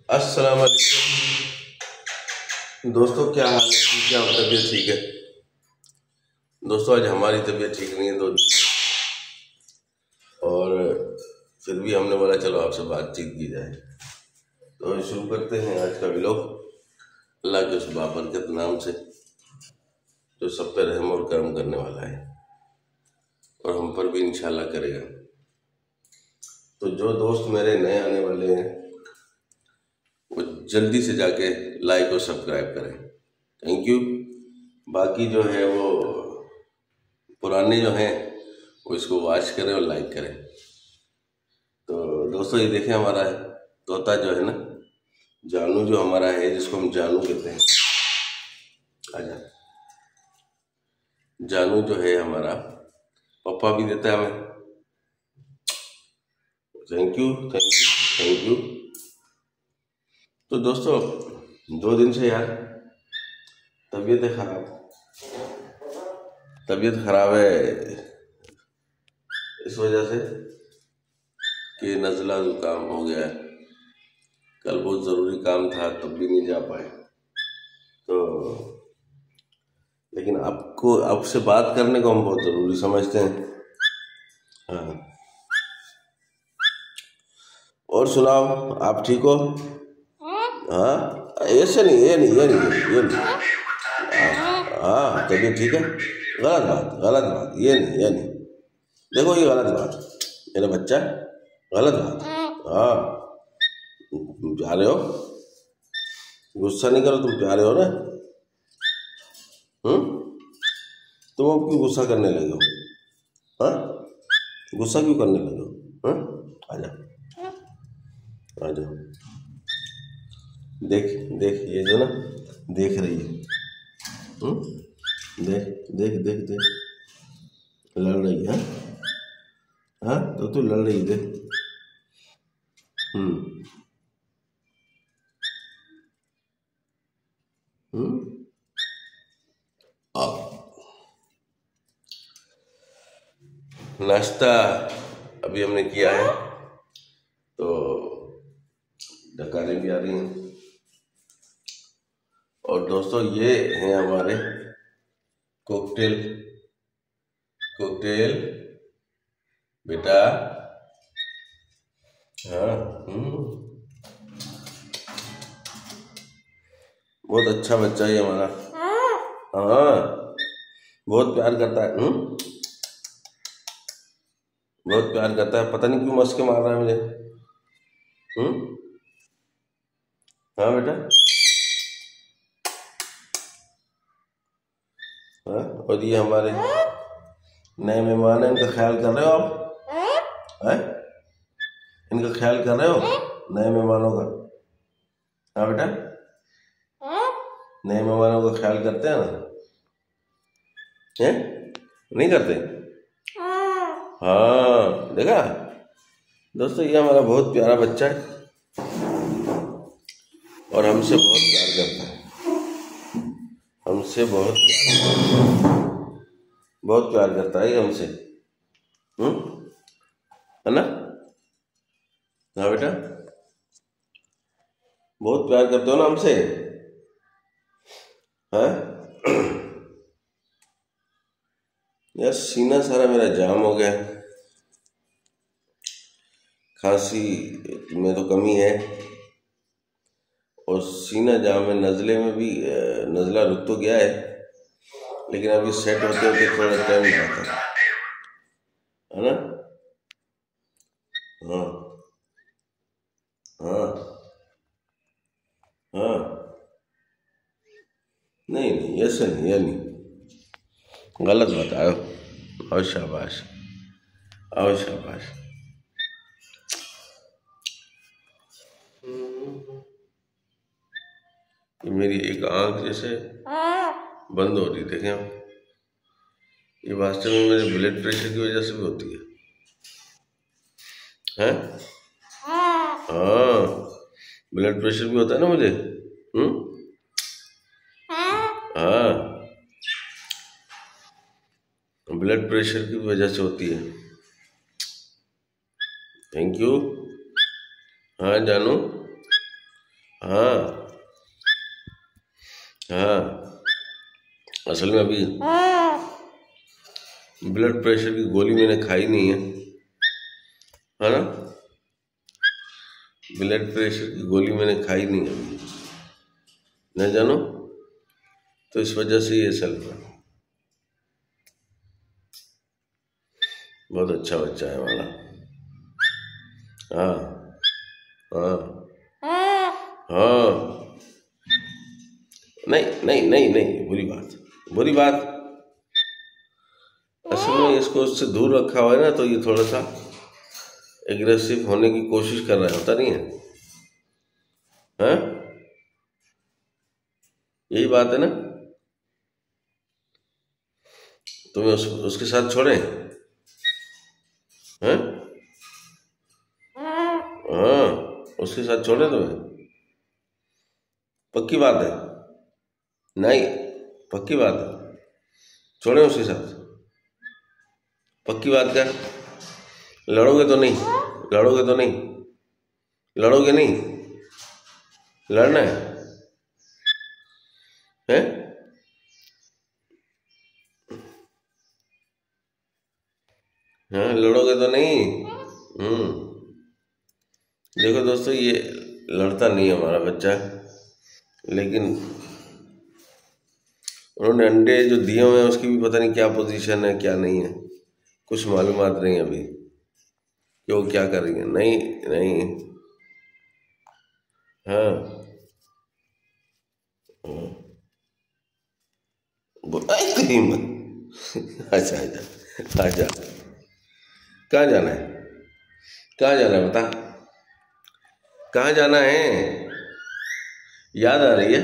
अस्सलाम वालेकुम दोस्तों, क्या हाल है? क्या तबीयत ठीक है? दोस्तों, आज हमारी तबीयत ठीक नहीं है और फिर भी हमने बोला चलो आपसे बातचीत की जाए। तो शुरू करते हैं आज का व्लॉग अल्लाह के उस बाबरकत नाम से जो सब पे रहम और करम करने वाला है और हम पर भी इंशाल्लाह करेगा। तो जो दोस्त मेरे नए आने वाले हैं वो जल्दी से जाके लाइक और सब्सक्राइब करें। Thank you. बाकी जो है वो पुराने जो हैं वो इसको वॉच करें और लाइक करें। तो दोस्तों, ये देखें हमारा तोता जो है ना, जानू जो हमारा है, जिसको हम जानू कहते हैं। आजा, जानू जो है हमारा पापा भी देता है हमें। Thank you, thank you, thank you. तो दोस्तों, 2 दिन से यार तबीयत खराब तबीयत खराब है इस वजह से कि नज़ला ज़ुकाम हो गया है। कल बहुत ज़रूरी काम था तब भी नहीं जा पाए। तो लेकिन आपको आपसे बात करने को हम बहुत ज़रूरी समझते हैं। हाँ, और सुनाओ, आप ठीक हो? हाँ, ऐसे नहीं, ये नहीं। हाँ, तबीयत ठीक है। गलत बात, ये नहीं। देखो, ये गलत बात, मेरा बच्चा, गलत बात। हाँ, तुम प्यारे हो, गुस्सा नहीं करो, तुम प्यारे हो ना। तुम अब क्यों गुस्सा करने लगे हो? हाँ, गुस्सा क्यों करने लगे हो? हाँ, आ जाओ। देख देख, ये जो ना देख रही है। देख देख देख देख, लड़ रही है। हाँ, तो तू लड़ रही है, देख। हम्म हम्म नाश्ता अभी हमने किया है, तो डकारें भी आ रही हैं। और दोस्तों, ये हैं हमारे कॉकटेल कॉकटेल बेटा। हाँ। बहुत अच्छा बच्चा है हमारा। हाँ, बहुत प्यार करता है। बहुत प्यार करता है, पता नहीं क्यों मस्के मार रहा है मुझे। हम्म हाँ बेटा। हाँ, और ये हमारे नए मेहमान हैं, इनका ख्याल कर रहे हो आप? हैं? इनका ख्याल कर रहे हो, नए मेहमानों का? हाँ बेटा, नए मेहमानों का ख्याल करते हैं ना? हैं? नहीं करते? हाँ, देखा दोस्तों, ये हमारा बहुत प्यारा बच्चा है और हमसे बहुत प्यार करता है। हमसे बहुत प्यार करता है ये हमसे। है ना? हाँ बेटा, बहुत प्यार करते हो ना हमसे? हाँ यार, सीना सारा मेरा जाम हो गया। खांसी में तो कमी है और सीना जाम है। नज़ले में भी नज़ला रुक तो गया है, लेकिन अभी सेट होते होते थोड़ा टाइम लगता है ना? हाँ हाँ हाँ। नहीं नहीं, ऐसे नहीं, ये नहीं, गलत बताओ। और शाबाश, और शाबाश। ये मेरी एक आंख जैसे बंद हो रही, देखें आप। ये वास्तव में मेरे ब्लड प्रेशर की वजह से भी होती है। हाँ, ब्लड प्रेशर भी होता है ना मुझे। हाँ, ब्लड प्रेशर की वजह से होती है। Thank you. हाँ जानू, हाँ हाँ, असल में अभी ब्लड प्रेशर की गोली मैंने खाई नहीं है ना। ब्लड प्रेशर की गोली मैंने खाई नहीं अभी, न जानो, तो इस वजह से ये चल रहा। बहुत अच्छा बच्चा है हमारा। हाँ हाँ हाँ। नहीं नहीं नहीं नहीं, बुरी बात, बुरी बात। असल में इसको उससे दूर रखा हुआ है ना, तो ये थोड़ा सा एग्रेसिव होने की कोशिश कर रहा है, होता नहीं है। हाँ, यही बात है ना। तुम्हें उसके साथ छोड़ें? हाँ हाँ, उसके साथ छोड़े तुम्हें? पक्की बात है? नहीं, पक्की बात है, छोड़े उसके साथ? पक्की बात क्या? लड़ोगे तो नहीं? लड़ोगे तो नहीं? लड़ोगे नहीं? लड़ना है? हाँ, लड़ोगे तो नहीं? देखो दोस्तों, ये लड़ता नहीं है हमारा बच्चा, लेकिन उन्होंने अंडे जो दिए हुए हैं उसकी भी पता नहीं क्या पोजीशन है, क्या नहीं है, कुछ मालूमात नहीं अभी कि वो क्या कर रही है। नहीं नहीं। हाँ हिम्मत। अच्छा अच्छा अच्छा, कहाँ जाना है? कहाँ जाना है बता, कहाँ जाना है? याद आ रही है?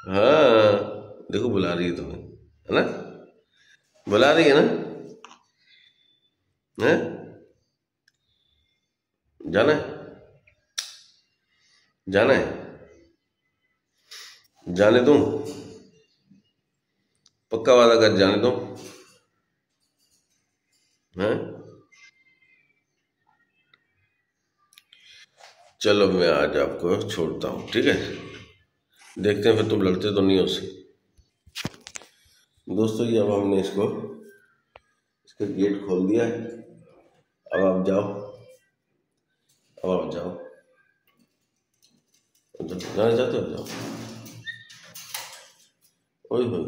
हाँ, देखो बुला रही है तुम्हें, है ना? बुला रही है ना? है? जाना है? जाना है? जाने दूं? पक्का वादा कर, जाने दूं? हैं? चलो मैं आज आपको छोड़ता हूँ, ठीक है? देखते हैं फिर तुम लड़ते तो नहीं हो उससे। दोस्तों, ये अब हमने इसका गेट खोल दिया है। अब आप जाओ, अब आप जाओ, जाना चाहते हो जाओ। ओए होए,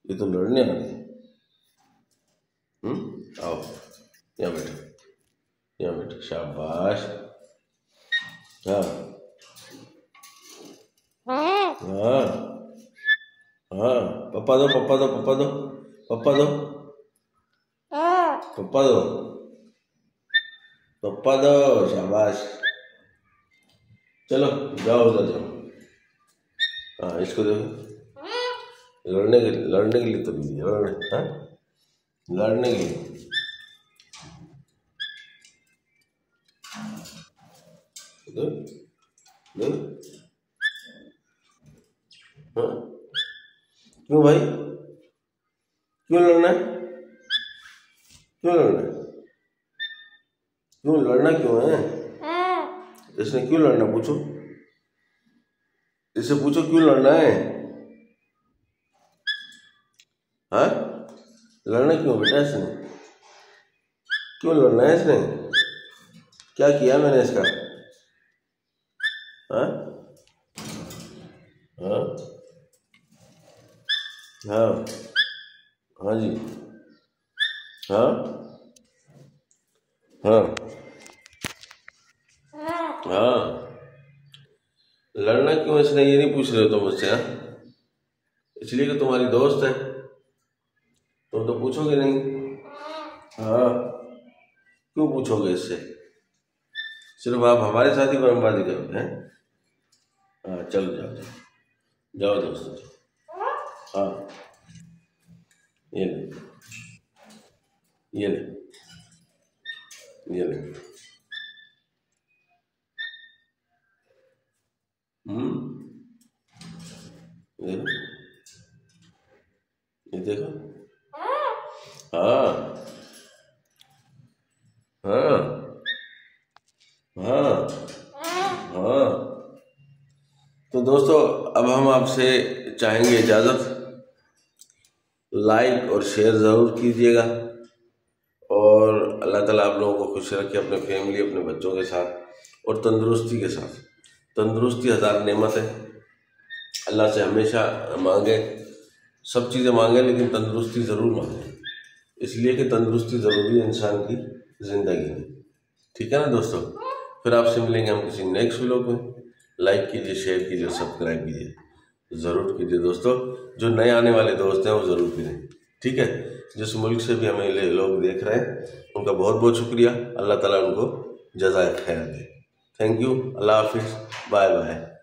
ये तो लड़ने आ रही है। आओ, यहाँ बैठो, यहाँ बैठो, शाबाश। हाँ हाँ हाँ, पप्पा दो, पप्पा दो, पप्पा दो, पप्पा दो, पप्पा दो, पप्पा दो, शाबाश। चलो जाओ, उधर जाओ। हाँ, इसको देखो, लड़ने के लिए तो नहीं दिया, हाँ, लड़ने के लिए। दो, दो, हाँ, क्यों भाई, क्यों लड़ना है? क्यों लड़ना है? क्यों लड़ना, क्यों है? इसने क्यों लड़ना, पूछो इससे, पूछो क्यों लड़ना है? हाँ, लड़ना क्यों बेटा इसने? क्यों लड़ना है इसने? क्या किया मैंने इसका? हाँ हाँ हाँ हाँ जी, हाँ हाँ हाँ। लड़ना क्यों इसने, ये नहीं पूछ रहे हो तुम मुझसे? हाँ, इसलिए कि तुम्हारी दोस्त है, तुम तो पूछोगे नहीं। हाँ, क्यों पूछोगे इससे? सिर्फ आप हमारे साथ ही बर्बादी करोगे हैं? हाँ, चलो जाओ जाओ, जाओ दोस्तों, हाँ, ये ले, ये ले, ये ले। ये देखो, ये देखो। हाँ हाँ हाँ हाँ दोस्तों अब हम आपसे चाहेंगे इजाज़त। लाइक और शेयर ज़रूर कीजिएगा और अल्लाह ताला आप लोगों को खुश रखे, अपने फैमिली, अपने बच्चों के साथ और तंदुरुस्ती के साथ। तंदुरुस्ती हज़ार नेमत है। अल्लाह से हमेशा मांगे, सब चीज़ें मांगे, लेकिन तंदुरुस्ती ज़रूर मांगे, इसलिए कि तंदुरुस्ती ज़रूरी है इंसान की ज़िंदगी में। ठीक है ना दोस्तों? फिर आपसे मिलेंगे हम किसी नेक्स्ट व्लॉग में। लाइक कीजिए, शेयर कीजिए, सब्सक्राइब कीजिए, ज़रूर कीजिए दोस्तों। जो नए आने वाले दोस्त हैं वो ज़रूर कीजिए। ठीक है? जिस मुल्क से भी हमें लोग देख रहे हैं उनका बहुत बहुत शुक्रिया। अल्लाह ताला उनको जज़ाए खैर दे। Thank you. अल्लाह हाफिज़। Bye bye.